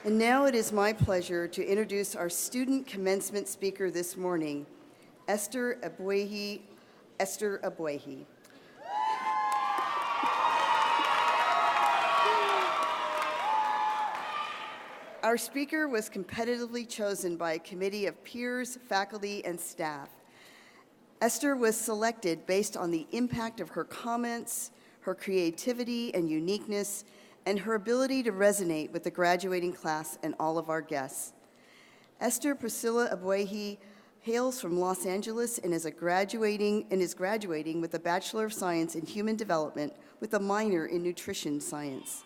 And now it is my pleasure to introduce our student commencement speaker this morning, Esther Ebuehi. Esther Ebuehi. Our speaker was competitively chosen by a committee of peers, faculty, and staff. Esther was selected based on the impact of her comments, her creativity and uniqueness, and her ability to resonate with the graduating class and all of our guests. Esther Priscilla Ebuehi hails from Los Angeles and is graduating with a Bachelor of Science in Human Development with a minor in Nutrition Science.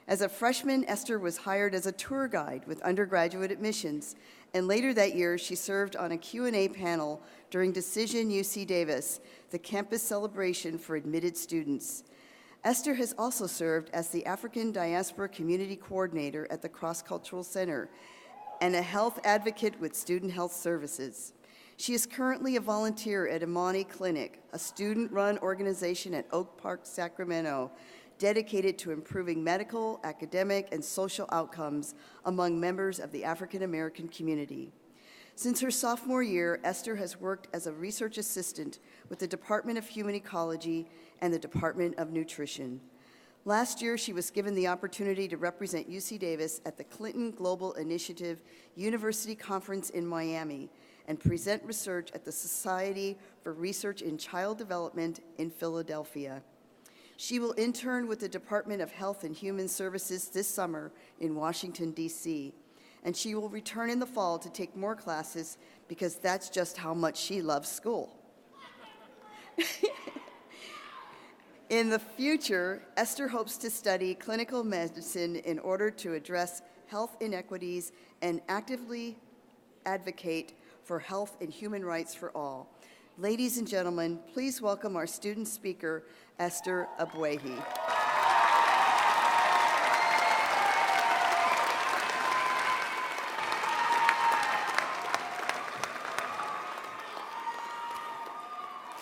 As a freshman, Esther was hired as a tour guide with undergraduate admissions, and later that year, she served on a Q&A panel during Decision UC Davis, the campus celebration for admitted students. Esther has also served as the African Diaspora Community Coordinator at the Cross Cultural Center and a health advocate with Student Health Services. She is currently a volunteer at Imani Clinic, a student-run organization at Oak Park, Sacramento, dedicated to improving medical, academic, and social outcomes among members of the African American community. Since her sophomore year, Esther has worked as a research assistant with the Department of Human Ecology and the Department of Nutrition. Last year, she was given the opportunity to represent UC Davis at the Clinton Global Initiative University Conference in Miami and present research at the Society for Research in Child Development in Philadelphia. She will intern with the Department of Health and Human Services this summer in Washington, D.C., and she will return in the fall to take more classes because that's just how much she loves school. In the future, Esther hopes to study clinical medicine in order to address health inequities and actively advocate for health and human rights for all. Ladies and gentlemen, please welcome our student speaker, Esther Ebuehi.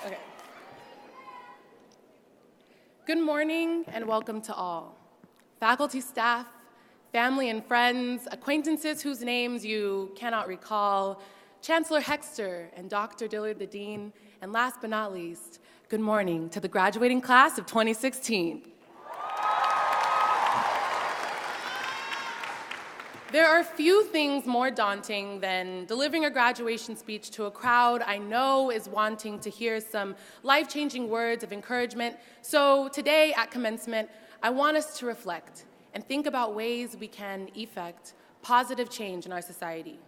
Okay. Good morning and welcome to all. Faculty, staff, family and friends, acquaintances whose names you cannot recall, Chancellor Hexter and Dr. Dillard, the Dean, and last but not least, good morning to the graduating class of 2016. There are few things more daunting than delivering a graduation speech to a crowd I know is wanting to hear some life-changing words of encouragement. So today at commencement, I want us to reflect and think about ways we can effect positive change in our society.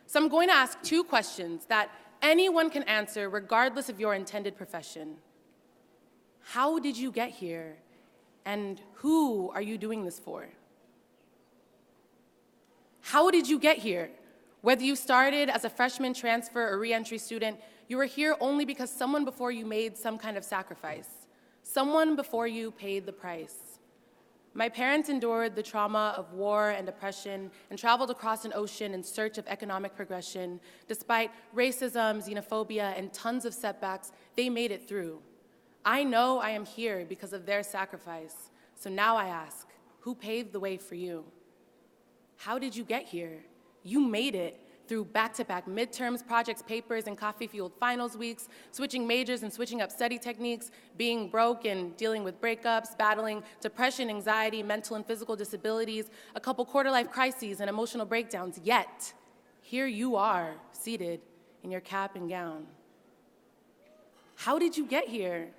So I'm going to ask two questions that anyone can answer regardless of your intended profession. How did you get here? And who are you doing this for? How did you get here? Whether you started as a freshman, transfer, or re-entry student, you were here only because someone before you made some kind of sacrifice. Someone before you paid the price. My parents endured the trauma of war and oppression and traveled across an ocean in search of economic progression. Despite racism, xenophobia, and tons of setbacks, they made it through. I know I am here because of their sacrifice. So now I ask, who paved the way for you? How did you get here? You made it through back-to-back midterms, projects, papers, and coffee-fueled finals weeks, switching majors and switching up study techniques, being broke and dealing with breakups, battling depression, anxiety, mental and physical disabilities, a couple quarter-life crises and emotional breakdowns. Yet, here you are, seated in your cap and gown. How did you get here?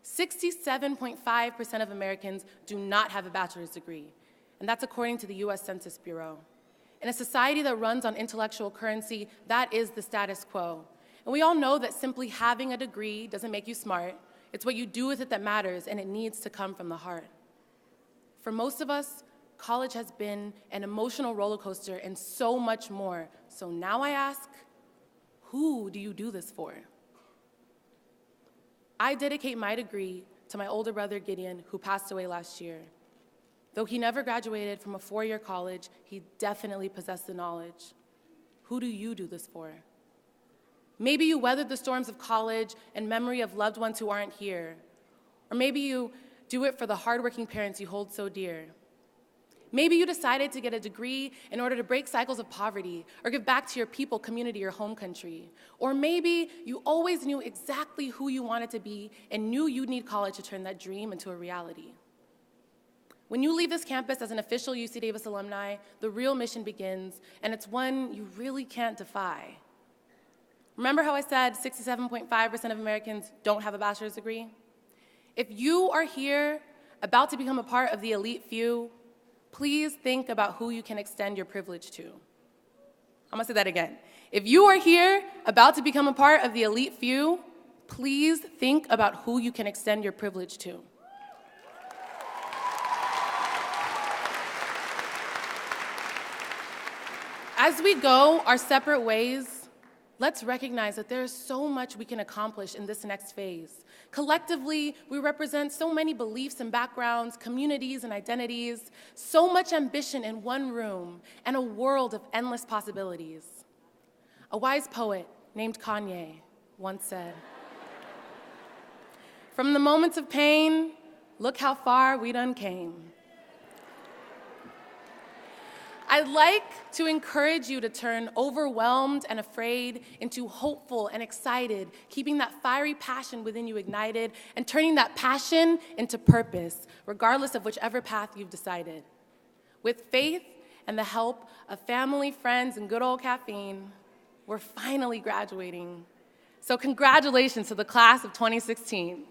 67.5% of Americans do not have a bachelor's degree, and that's according to the US Census Bureau. In a society that runs on intellectual currency, that is the status quo. And we all know that simply having a degree doesn't make you smart. It's what you do with it that matters, and it needs to come from the heart. For most of us, college has been an emotional roller coaster and so much more. So now I ask, who do you do this for? I dedicate my degree to my older brother, Gideon, who passed away last year. Though he never graduated from a four-year college, he definitely possessed the knowledge. Who do you do this for? Maybe you weathered the storms of college in memory of loved ones who aren't here. Or maybe you do it for the hardworking parents you hold so dear. Maybe you decided to get a degree in order to break cycles of poverty or give back to your people, community, or home country. Or maybe you always knew exactly who you wanted to be and knew you'd need college to turn that dream into a reality. When you leave this campus as an official UC Davis alumni, the real mission begins, and it's one you really can't defy. Remember how I said 67.5% of Americans don't have a bachelor's degree? If you are here about to become a part of the elite few, please think about who you can extend your privilege to. I'm gonna say that again. If you are here about to become a part of the elite few, please think about who you can extend your privilege to. As we go our separate ways, let's recognize that there is so much we can accomplish in this next phase. Collectively, we represent so many beliefs and backgrounds, communities and identities, so much ambition in one room, and a world of endless possibilities. A wise poet named Kanye once said, "From the moments of pain, look how far we done came." I'd like to encourage you to turn overwhelmed and afraid into hopeful and excited, keeping that fiery passion within you ignited and turning that passion into purpose, regardless of whichever path you've decided. With faith and the help of family, friends, and good old caffeine, we're finally graduating. So congratulations to the class of 2016.